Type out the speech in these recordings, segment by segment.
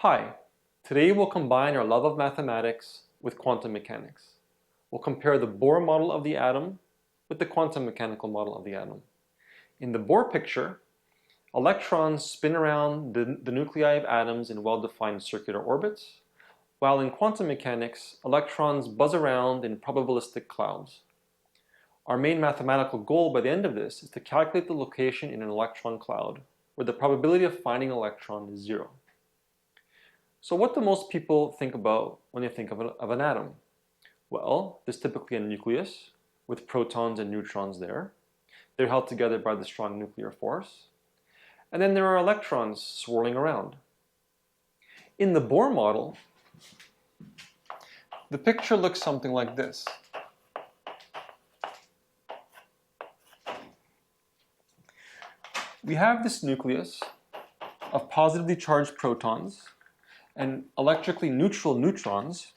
Hi, today we'll combine our love of mathematics with quantum mechanics. We'll compare the Bohr model of the atom with the quantum mechanical model of the atom. In the Bohr picture, electrons spin around the nuclei of atoms in well-defined circular orbits, while in quantum mechanics, electrons buzz around in probabilistic clouds. Our main mathematical goal by the end of this is to calculate the location in an electron cloud, where the probability of finding an electron is 0. So what do most people think about when they think of an atom? Well, there's typically a nucleus with protons and neutrons there. They're held together by the strong nuclear force. And then there are electrons swirling around. In the Bohr model, the picture looks something like this. We have this nucleus of positively charged protons and electrically neutral neutrons,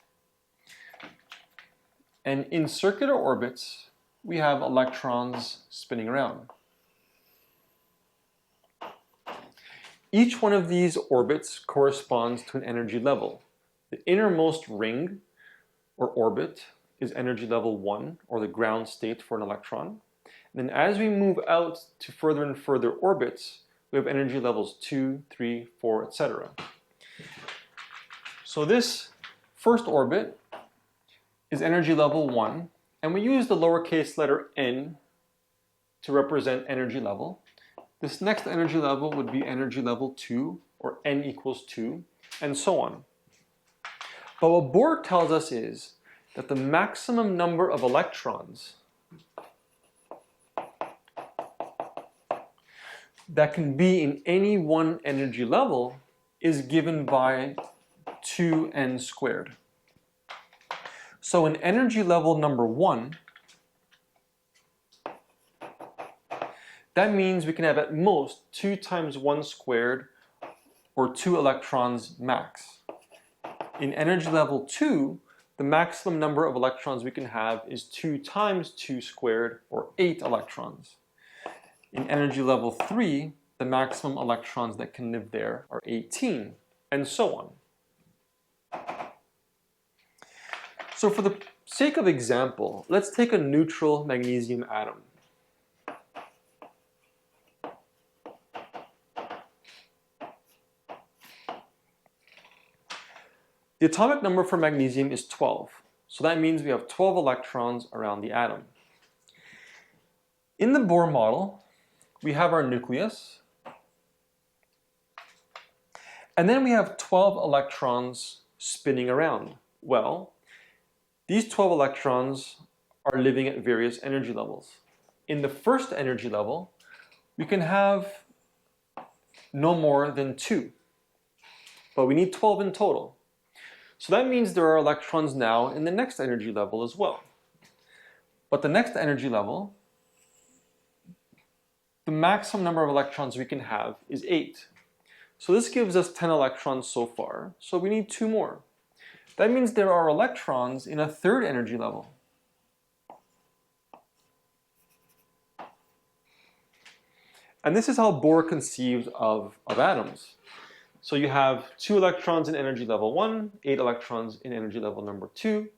and in circular orbits we have electrons spinning around. Each one of these orbits corresponds to an energy level. The innermost ring or orbit is energy level 1, or the ground state for an electron. And then as we move out to further and further orbits, we have energy levels 2, 3, 4, etc. So this first orbit is energy level 1, and we use the lowercase letter n to represent energy level. This next energy level would be energy level 2, or n equals 2, and so on. But what Bohr tells us is that the maximum number of electrons that can be in any one energy level is given by 2n squared. So in energy level number 1, that means we can have at most 2 times 1 squared, or 2 electrons max. In energy level 2, the maximum number of electrons we can have is 2 times 2 squared, or 8 electrons. In energy level 3, the maximum electrons that can live there are 18, and so on. So for the sake of example, let's take a neutral magnesium atom. The atomic number for magnesium is 12, so that means we have 12 electrons around the atom. In the Bohr model, we have our nucleus, and then we have 12 electrons spinning around. Well, these 12 electrons are living at various energy levels. In the first energy level, we can have no more than 2, but we need 12 in total. So that means there are electrons now in the next energy level as well. But the next energy level, the maximum number of electrons we can have is 8. So this gives us 10 electrons so far, so we need 2 more. That means there are electrons in a third energy level. And this is how Bohr conceives of atoms. So you have 2 electrons in energy level 1, 8 electrons in energy level number 2,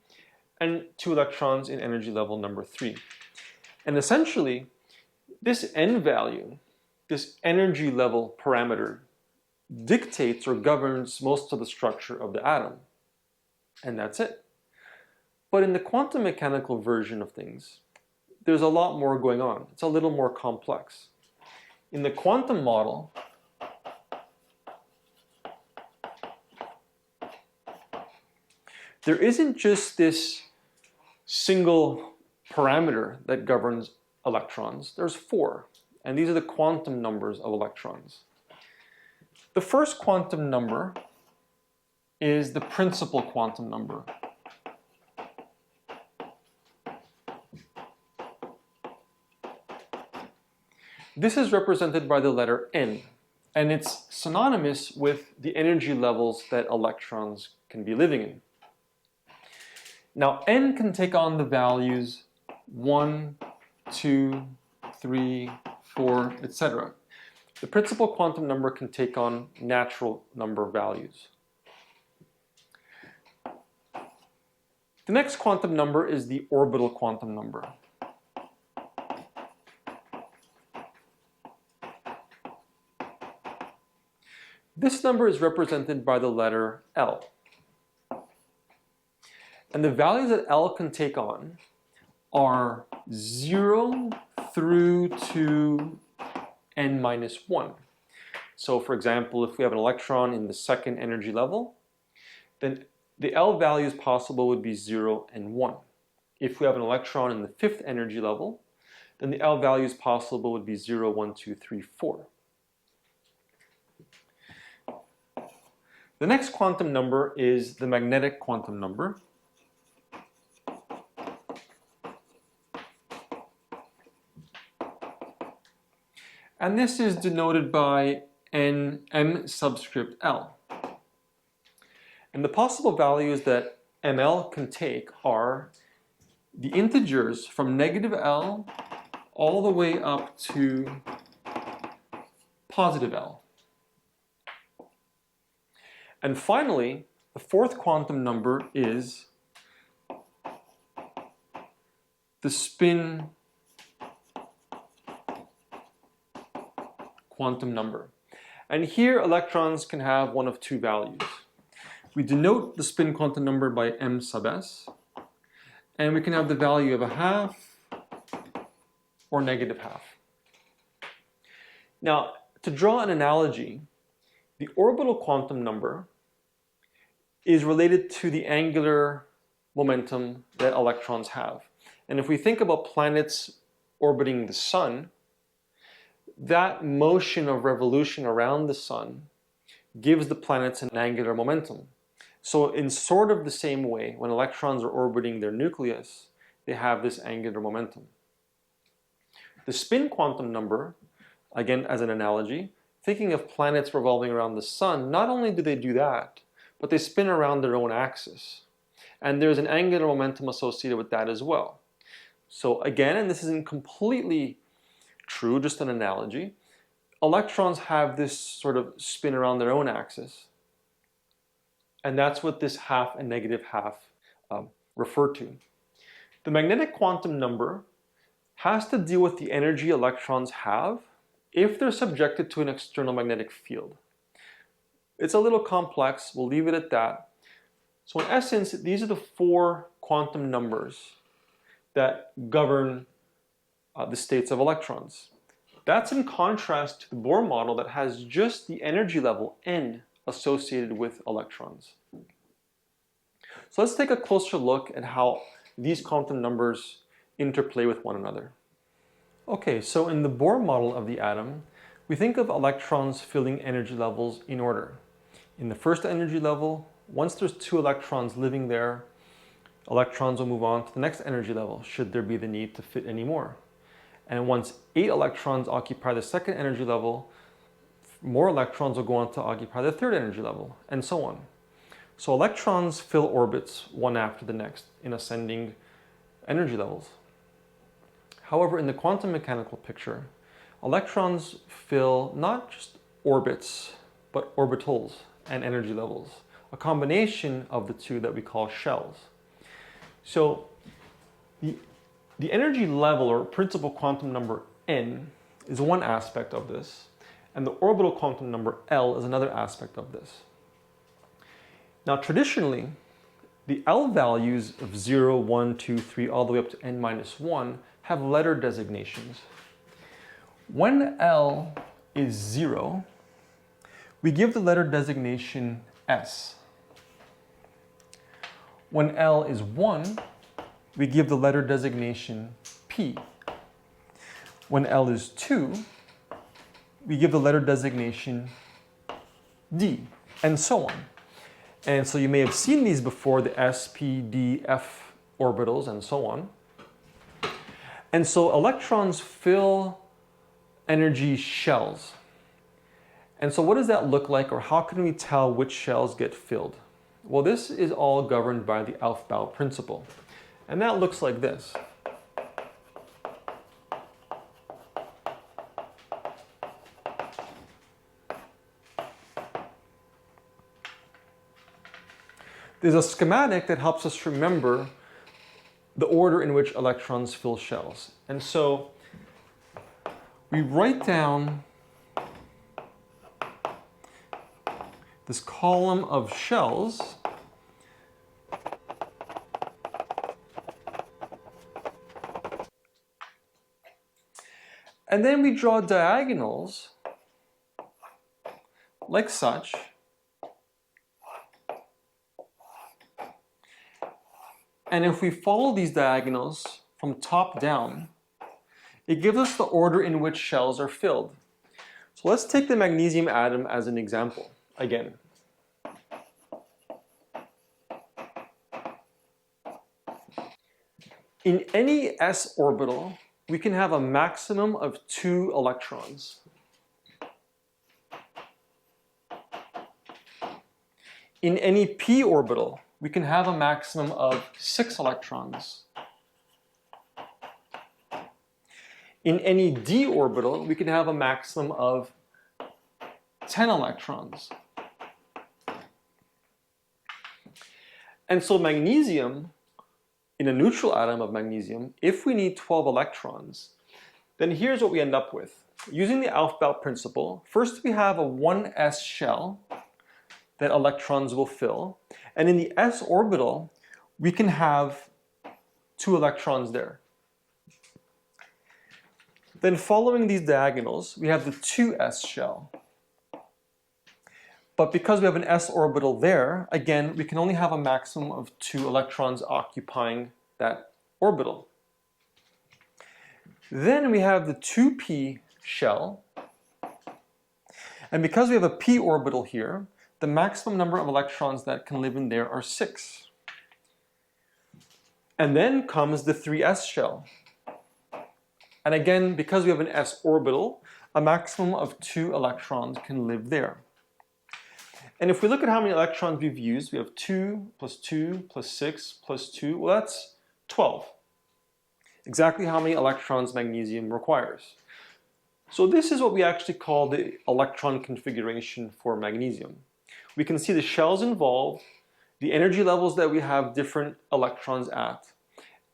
and 2 electrons in energy level number 3. And essentially, this n value, this energy level parameter, dictates or governs most of the structure of the atom. And that's it. But in the quantum mechanical version of things, there's a lot more going on. It's a little more complex. In the quantum model, there isn't just this single parameter that governs electrons. There's 4, and these are the quantum numbers of electrons. The first quantum number is the principal quantum number. This is represented by the letter n, and it's synonymous with the energy levels that electrons can be living in. Now n can take on the values 1, 2, 3, 4, etc. The principal quantum number can take on natural number values. The next quantum number is the orbital quantum number. This number is represented by the letter L. And the values that L can take on are 0 through to n minus 1. So for example, if we have an electron in the second energy level, then the L values possible would be 0 and 1. If we have an electron in the fifth energy level, then the L values possible would be 0, 1, 2, 3, 4. The next quantum number is the magnetic quantum number. And this is denoted by m subscript L. And the possible values that ml can take are the integers from negative L all the way up to positive L. And finally, the fourth quantum number is the spin quantum number. And here electrons can have one of two values. We denote the spin quantum number by m sub s, and we can have the value of a half or negative half. Now, to draw an analogy, the orbital quantum number is related to the angular momentum that electrons have. And if we think about planets orbiting the sun, that motion of revolution around the sun gives the planets an angular momentum. So in sort of the same way, when electrons are orbiting their nucleus, they have this angular momentum. The spin quantum number, again as an analogy, thinking of planets revolving around the sun, not only do they do that, but they spin around their own axis. And there's an angular momentum associated with that as well. So again, and this isn't completely true, just an analogy, electrons have this sort of spin around their own axis. And that's what this half and negative half refer to. The magnetic quantum number has to deal with the energy electrons have if they're subjected to an external magnetic field. It's a little complex, we'll leave it at that. So in essence, these are the four quantum numbers that govern the states of electrons. That's in contrast to the Bohr model that has just the energy level n associated with electrons. So let's take a closer look at how these quantum numbers interplay with one another. Okay, so in the Bohr model of the atom, we think of electrons filling energy levels in order. In the first energy level, once there's 2 electrons living there, electrons will move on to the next energy level, should there be the need to fit any more. And once 8 electrons occupy the second energy level, more electrons will go on to occupy the third energy level, and so on. So electrons fill orbits one after the next in ascending energy levels. However, in the quantum mechanical picture, electrons fill not just orbits, but orbitals and energy levels, a combination of the two that we call shells. So the energy level or principal quantum number n is one aspect of this, and the orbital quantum number L is another aspect of this. Now traditionally, the L values of 0, 1, 2, 3, all the way up to n minus 1 have letter designations. When L is 0, we give the letter designation S. When L is 1, we give the letter designation P. When L is 2, we give the letter designation D, and so on. And so you may have seen these before, the S, P, D, F orbitals, and so on. And so electrons fill energy shells. And so what does that look like, or how can we tell which shells get filled? Well, this is all governed by the Aufbau principle. And that looks like this. There's a schematic that helps us remember the order in which electrons fill shells. And so we write down this column of shells. And then we draw diagonals like such. And if we follow these diagonals from top down, it gives us the order in which shells are filled. So let's take the magnesium atom as an example again. In any s orbital, we can have a maximum of 2 electrons. In any p orbital, we can have a maximum of 6 electrons. In any d orbital, we can have a maximum of 10 electrons. And so magnesium, in a neutral atom of magnesium, if we need 12 electrons, then here's what we end up with. Using the alphabet principle, first we have a 1s shell that electrons will fill. And in the s orbital, we can have 2 electrons there. Then following these diagonals, we have the 2s shell. But because we have an s orbital there, again, we can only have a maximum of 2 electrons occupying that orbital. Then we have the 2p shell. And because we have a p orbital here, the maximum number of electrons that can live in there are 6. And then comes the 3s shell. And again, because we have an s orbital, a maximum of 2 electrons can live there. And if we look at how many electrons we've used, we have 2 plus 2 plus 6 plus 2, well that's 12. Exactly how many electrons magnesium requires. So this is what we actually call the electron configuration for magnesium. We can see the shells involved, the energy levels that we have different electrons at,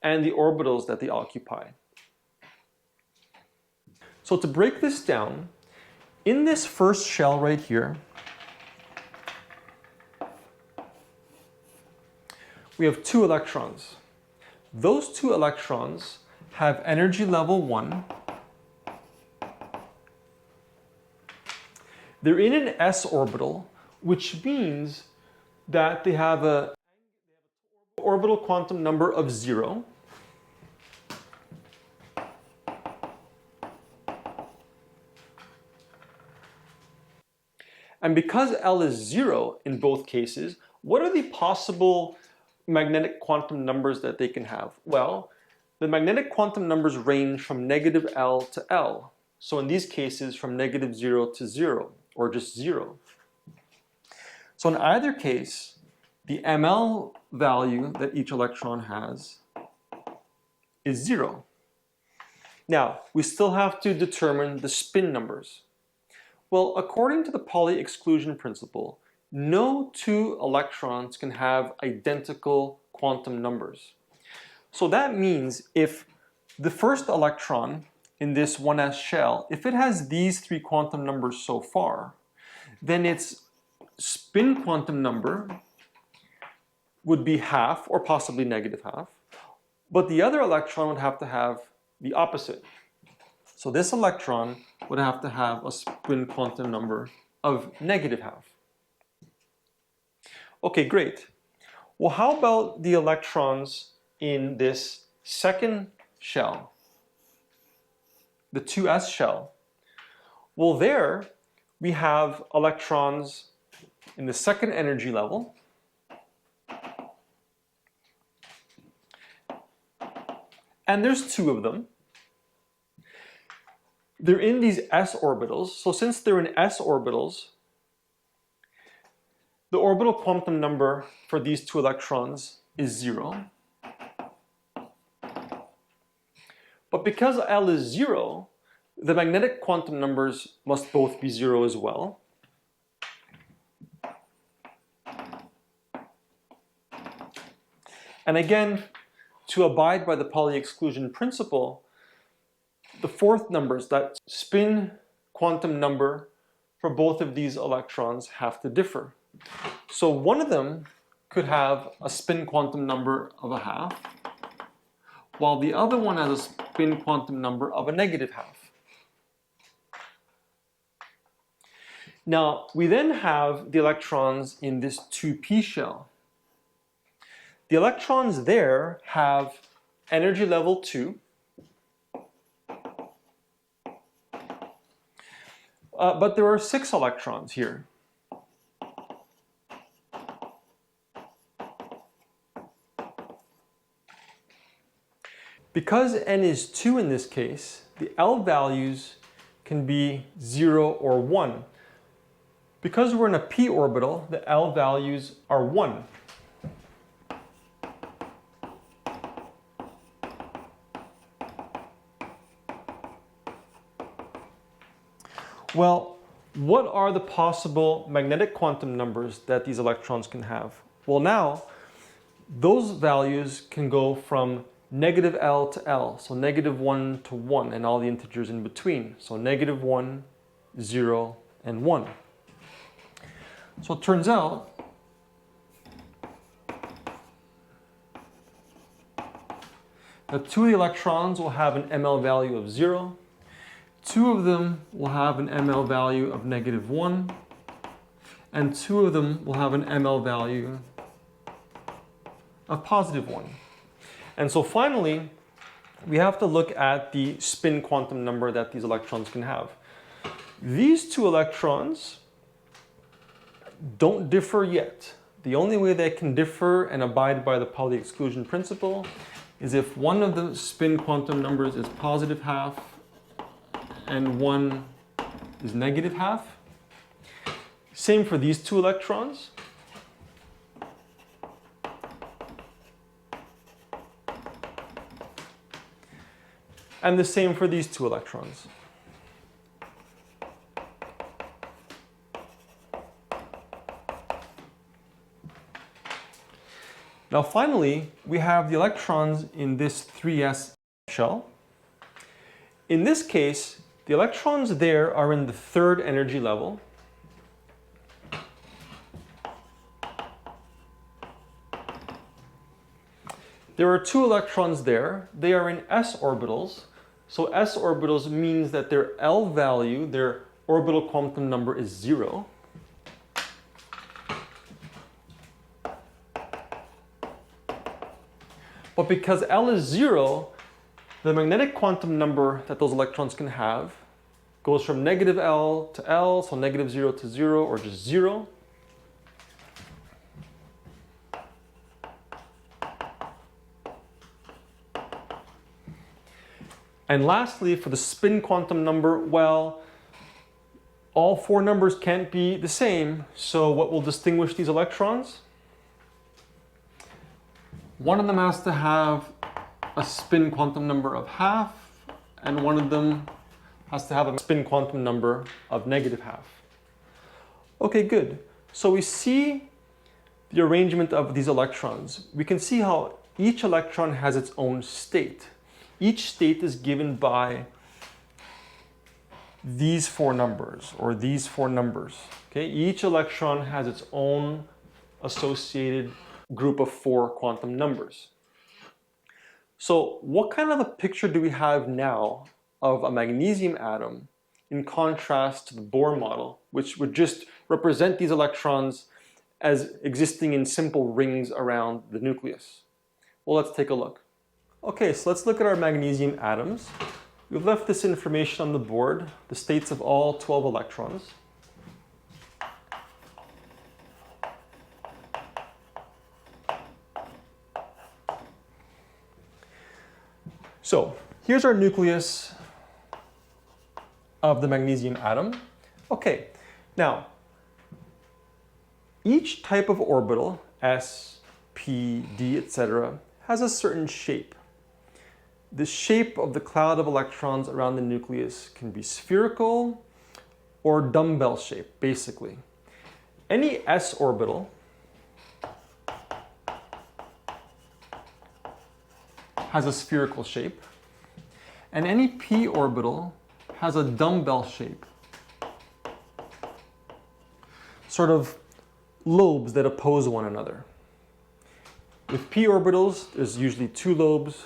and the orbitals that they occupy. So to break this down, in this first shell right here, we have 2 electrons. Those 2 electrons have energy level 1. They're in an s orbital, which means that they have an orbital quantum number of 0. And because L is 0 in both cases, what are the possible magnetic quantum numbers that they can have? Well, the magnetic quantum numbers range from negative L to L. So in these cases, from negative 0 to 0, or just 0. So in either case, the ml value that each electron has is 0. Now, we still have to determine the spin numbers. Well, according to the Pauli exclusion principle, no 2 electrons can have identical quantum numbers. So that means if the first electron in this 1s shell, if it has these 3 quantum numbers so far, then its spin quantum number would be half or possibly negative half, but the other electron would have to have the opposite. So this electron would have to have a spin quantum number of negative half. Okay, great. Well, how about the electrons in this second shell, the 2s shell? Well, there we have electrons in the second energy level. And there's 2 of them. They're in these s orbitals. So since they're in s orbitals, the orbital quantum number for these 2 electrons is 0. But because L is 0, the magnetic quantum numbers must both be 0 as well. And again, to abide by the Pauli exclusion principle, the fourth numbers, that spin quantum number for both of these electrons, have to differ. So one of them could have a spin quantum number of a half, while the other one has a spin quantum number of a negative half. Now, we then have the electrons in this 2p shell. The electrons there have energy level 2, but there are 6 electrons here. Because n is 2 in this case, the L values can be 0 or 1. Because we're in a p orbital, the L values are 1. Well, what are the possible magnetic quantum numbers that these electrons can have? Well, now, those values can go from negative L to L, so negative 1 to 1, and all the integers in between. So negative 1, 0, and 1. So it turns out that 2 of the electrons will have an ML value of 0, 2 of them will have an ML value of negative 1, and 2 of them will have an ML value of positive 1. And so finally, we have to look at the spin quantum number that these electrons can have. These 2 electrons don't differ yet. The only way they can differ and abide by the Pauli exclusion principle is if one of the spin quantum numbers is positive half and one is negative half. Same for these 2 electrons. And the same for these 2 electrons. Now finally, we have the electrons in this 3s shell. In this case, the electrons there are in the 3rd energy level. There are 2 electrons there. They are in s orbitals. So s orbitals means that their L value, their orbital quantum number, is 0. But because L is 0, the magnetic quantum number that those electrons can have goes from negative L to L, so negative 0 to 0, or just 0. And lastly, for the spin quantum number, well, all 4 numbers can't be the same. So what will distinguish these electrons? One of them has to have a spin quantum number of half, and one of them has to have a spin quantum number of negative half. Okay, good. So we see the arrangement of these electrons. We can see how each electron has its own state. Each state is given by these 4 numbers, or these 4 numbers. Okay? Each electron has its own associated group of 4 quantum numbers. So what kind of a picture do we have now of a magnesium atom in contrast to the Bohr model, which would just represent these electrons as existing in simple rings around the nucleus? Well, let's take a look. Okay, so let's look at our magnesium atoms. We've left this information on the board, the states of all 12 electrons. So here's our nucleus of the magnesium atom. Okay, now each type of orbital, S, P, D, etc., has a certain shape. The shape of the cloud of electrons around the nucleus can be spherical or dumbbell shaped, basically. Any s orbital has a spherical shape, and any p orbital has a dumbbell shape. Sort of lobes that oppose one another. With p orbitals, there's usually two lobes.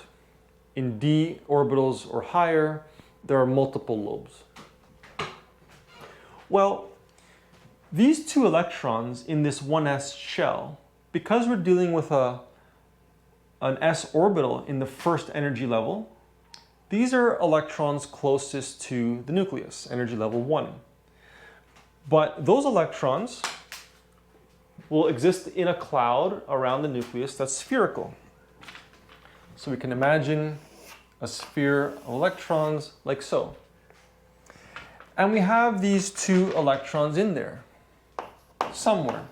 In d orbitals or higher, there are multiple lobes. Well, these two electrons in this 1s shell, because we're dealing with an s orbital in the first energy level, these are electrons closest to the nucleus, energy level 1. But those electrons will exist in a cloud around the nucleus that's spherical. So we can imagine a sphere of electrons like so. And we have these two electrons in there, somewhere.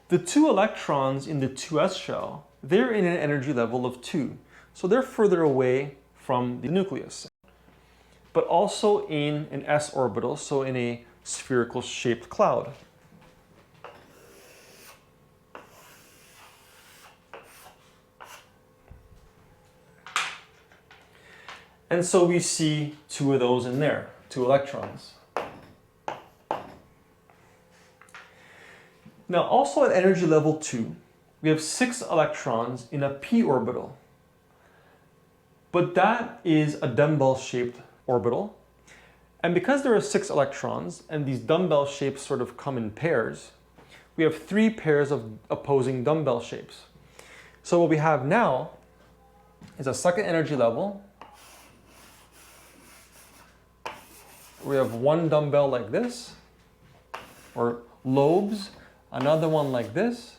The two electrons in the 2s shell, they're in an energy level of 2. So they're further away from the nucleus. But also in an s orbital, so in a spherical shaped cloud. And so we see two of those in there, two electrons. Now also at energy level 2, we have 6 electrons in a p orbital. But that is a dumbbell-shaped orbital. And because there are 6 electrons, and these dumbbell shapes sort of come in pairs, we have 3 pairs of opposing dumbbell shapes. So what we have now is a second energy level. We have one dumbbell like this, or lobes, another one like this,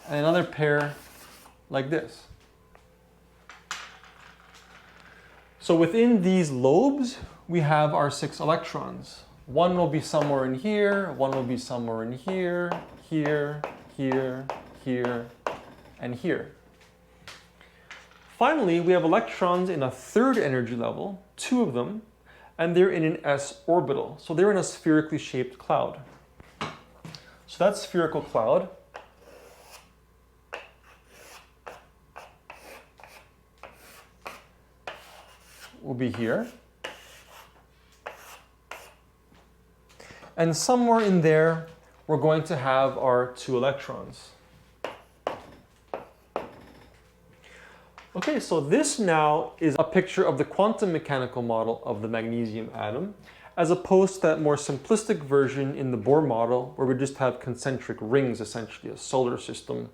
and another pair like this. So within these lobes, we have our 6 electrons. One will be somewhere in here, one will be somewhere in here, here, here, here, and here. Finally, we have electrons in a third energy level, 2 of them, and they're in an s orbital. So they're in a spherically shaped cloud. So that spherical cloud will be here. And somewhere in there, we're going to have our 2 electrons. Okay, so this now is a picture of the quantum mechanical model of the magnesium atom, as opposed to that more simplistic version in the Bohr model, where we just have concentric rings, essentially a solar system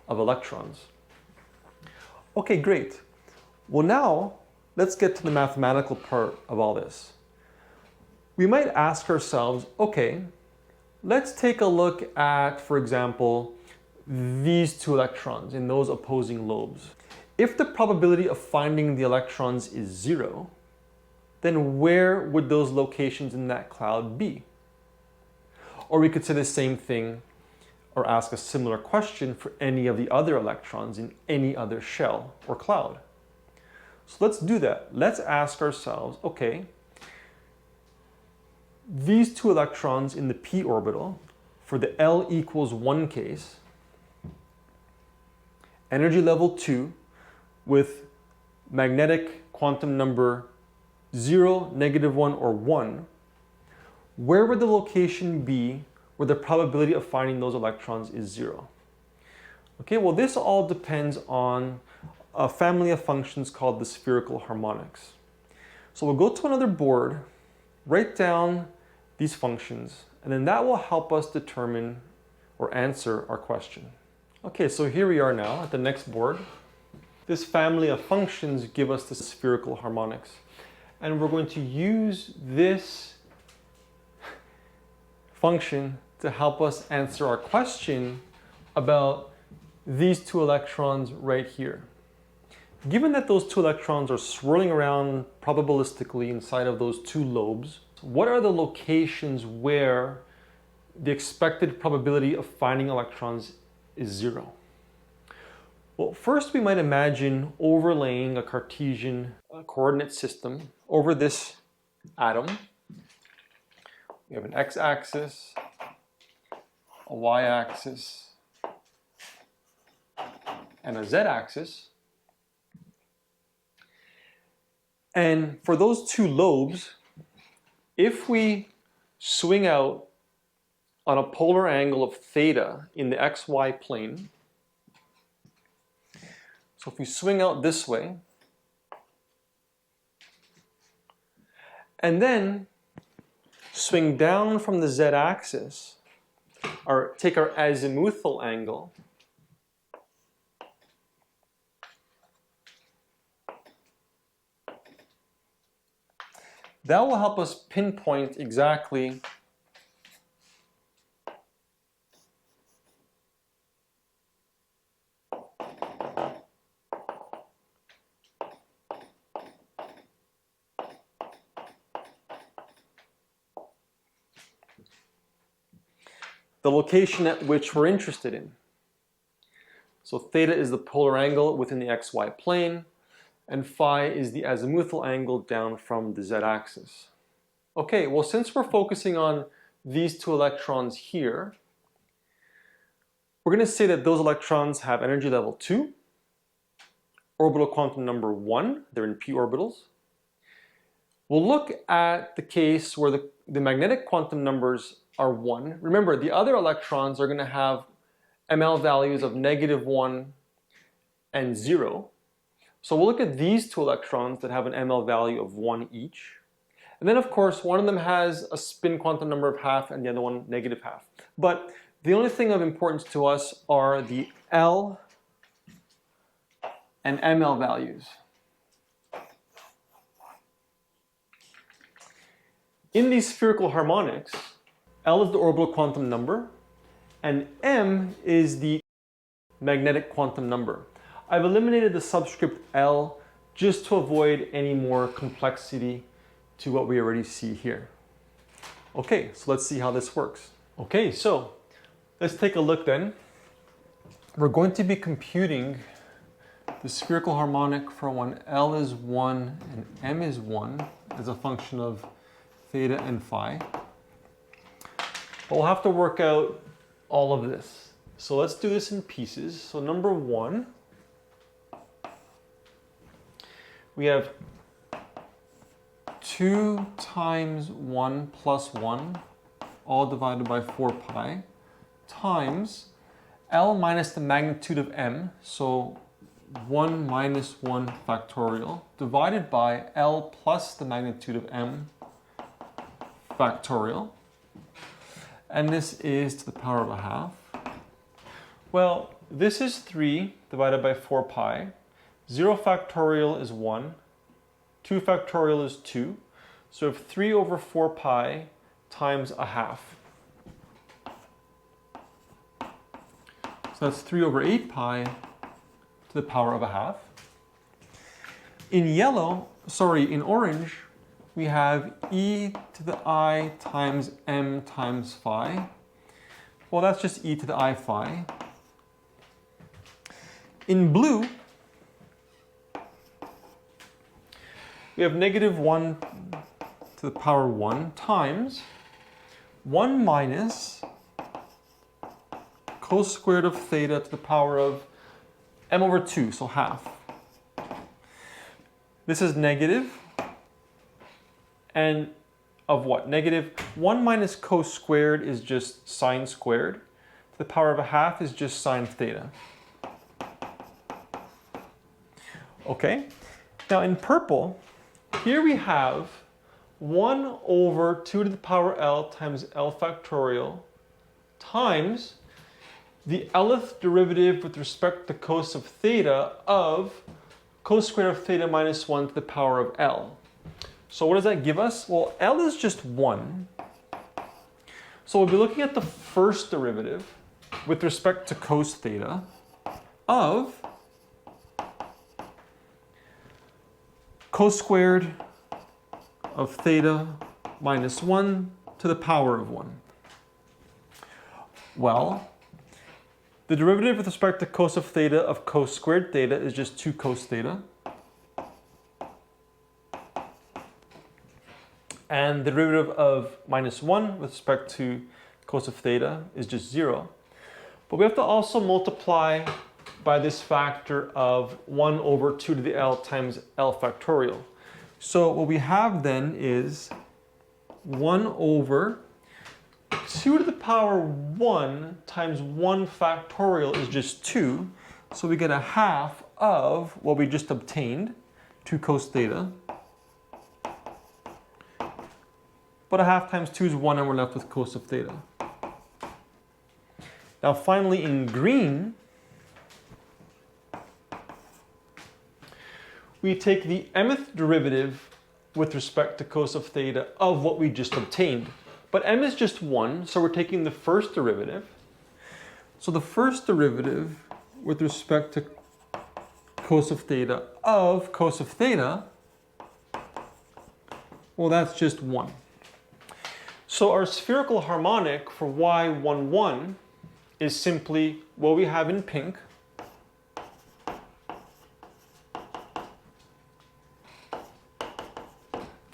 of electrons. Okay, great. Well now, let's get to the mathematical part of all this. We might ask ourselves, okay, let's take a look at, for example, these 2 electrons in those opposing lobes. If the probability of finding the electrons is 0, then where would those locations in that cloud be? Or we could say the same thing or ask a similar question for any of the other electrons in any other shell or cloud. So let's do that. Let's ask ourselves, okay, these 2 electrons in the p orbital, for the L equals 1 case, energy level 2, with magnetic quantum number 0, -1, or 1, where would the location be where the probability of finding those electrons is 0? Okay, well this all depends on a family of functions called the spherical harmonics. So we'll go to another board, write down these functions, and then that will help us determine or answer our question. Okay, so here we are now at the next board. This family of functions give us the spherical harmonics. And we're going to use this function to help us answer our question about these 2 electrons right here. Given that those 2 electrons are swirling around probabilistically inside of those 2 lobes, what are the locations where the expected probability of finding electrons is 0? Well, first we might imagine overlaying a Cartesian coordinate system over this atom. We have an x-axis, a y-axis, and a z-axis. And for those two lobes, if we swing out on a polar angle of theta in the xy plane, so if we swing out this way, and then swing down from the z-axis, or take our azimuthal angle, that will help us pinpoint exactly the location at which we're interested in. So theta is the polar angle within the xy plane, and phi is the azimuthal angle down from the z-axis. Okay, well, since we're focusing on these two electrons here, we're going to say that those electrons have energy level 2, orbital quantum number 1, they're in p orbitals. We'll look at the case where the magnetic quantum numbers are 1. Remember, the other electrons are going to have ml values of -1 and 0. So we'll look at these two electrons that have an ml value of 1 each. And then, of course, one of them has a spin quantum number of half and the other one -0.5. But the only thing of importance to us are the L and ml values. In these spherical harmonics, L is the orbital quantum number, and M is the magnetic quantum number. I've eliminated the subscript L just to avoid any more complexity to what we already see here. Okay, so let's see how this works. Okay, so let's take a look then. We're going to be computing the spherical harmonic for when L is 1 and M is 1 as a function of theta and phi. But we'll have to work out all of this. So let's do this in pieces. So number 1, we have 2 times 1 plus 1, all divided by 4 pi, times L minus the magnitude of M, so 1 minus 1 factorial, divided by L plus the magnitude of M factorial. And this is to the power of a half. Well, this is 3 divided by 4 pi. 0 factorial is 1. 2 factorial is 2. So we have 3 over 4 pi times a half. So that's 3 over 8 pi to the power of a half. In orange, we have e to the I times m times phi. Well, that's just e to the I phi. In blue, we have -1 to the power 1 times 1 minus cos squared of theta to the power of m over 2, so half. This is negative. And of what? -1 minus cos squared is just sine squared. To the power of a half is just sine theta. Okay, now in purple, here we have 1 over 2 to the power L times L factorial times the Lth derivative with respect to cos of theta of cos squared of theta minus 1 to the power of L. So what does that give us? Well, L is just 1. So we'll be looking at the first derivative with respect to cos theta of cos squared of theta minus 1 to the power of 1. Well, the derivative with respect to cos of theta of cos squared theta is just 2 cos theta. And the derivative of minus 1 with respect to cos of theta is just 0. But we have to also multiply by this factor of 1 over 2 to the L times L factorial. So what we have then is 1 over 2 to the power 1 times 1 factorial is just 2. So we get a half of what we just obtained, 2 cos theta. But a half times 2 is 1, and we're left with cos of theta. Now finally in green, we take the mth derivative with respect to cos of theta of what we just obtained. But m is just 1, so we're taking the first derivative. So the first derivative with respect to cos of theta of cos of theta, well, that's just 1. So our spherical harmonic for y11 is simply what we have in pink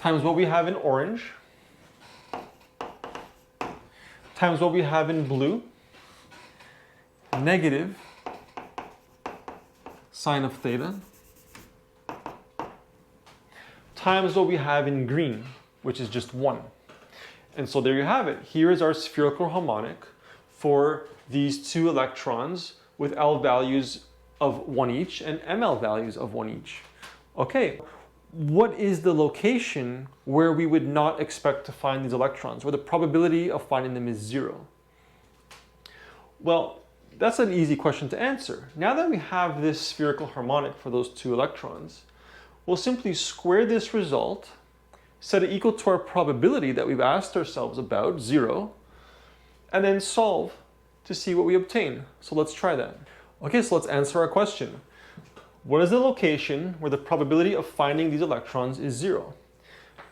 times what we have in orange times what we have in blue, negative sine of theta, times what we have in green, which is just 1. And so there you have it. Here is our spherical harmonic for these two electrons with L values of 1 each and ML values of 1 each. Okay, what is the location where we would not expect to find these electrons, where the probability of finding them is 0? Well, that's an easy question to answer. Now that we have this spherical harmonic for those two electrons, we'll simply square this result, set it equal to our probability that we've asked ourselves about, 0, and then solve to see what we obtain. So let's try that. Okay, so let's answer our question. What is the location where the probability of finding these electrons is 0?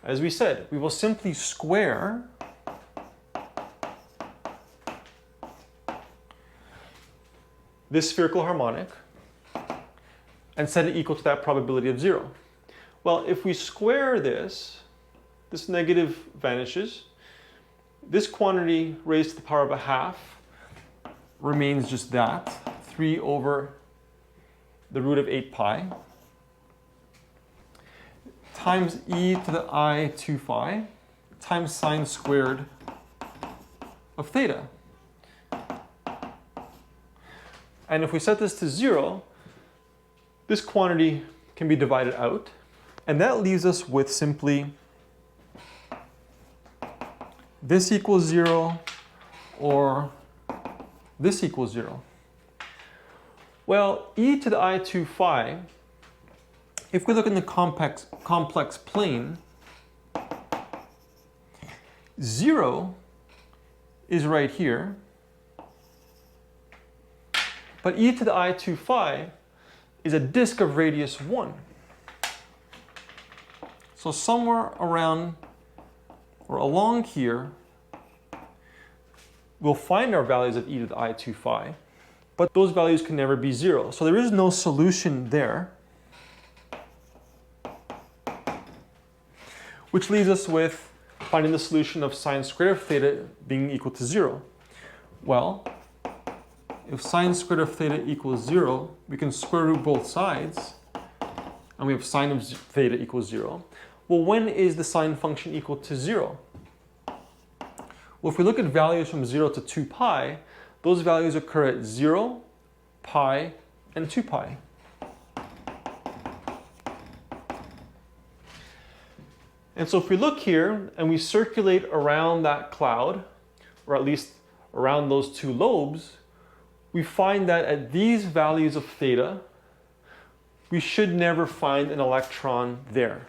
As we said, we will simply square this spherical harmonic and set it equal to that probability of 0. Well, if we square this, this negative vanishes. This quantity raised to the power of a half remains just that, 3 over the root of 8 pi times e to the I 2 phi times sine squared of theta. And if we set this to 0, this quantity can be divided out, and that leaves us with simply this equals 0 or this equals 0. Well, e to the I 2 phi, if we look in the complex plane, 0 is right here, but e to the I 2 phi is a disk of radius 1. So somewhere around or along here, we'll find our values of e to the I 2 phi, but those values can never be 0. So there is no solution there, which leaves us with finding the solution of sine squared of theta being equal to 0. Well, if sine squared of theta equals 0, we can square root both sides, and we have sine of theta equals 0. Well, when is the sine function equal to 0? Well, if we look at values from 0 to 2 pi, those values occur at 0, pi, and 2 pi. And so if we look here and we circulate around that cloud, or at least around those two lobes, we find that at these values of theta, we should never find an electron there.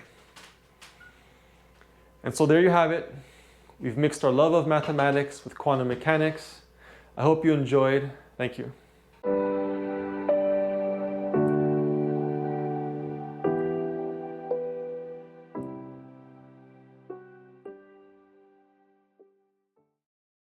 And so there you have it. We've mixed our love of mathematics with quantum mechanics. I hope you enjoyed. Thank you.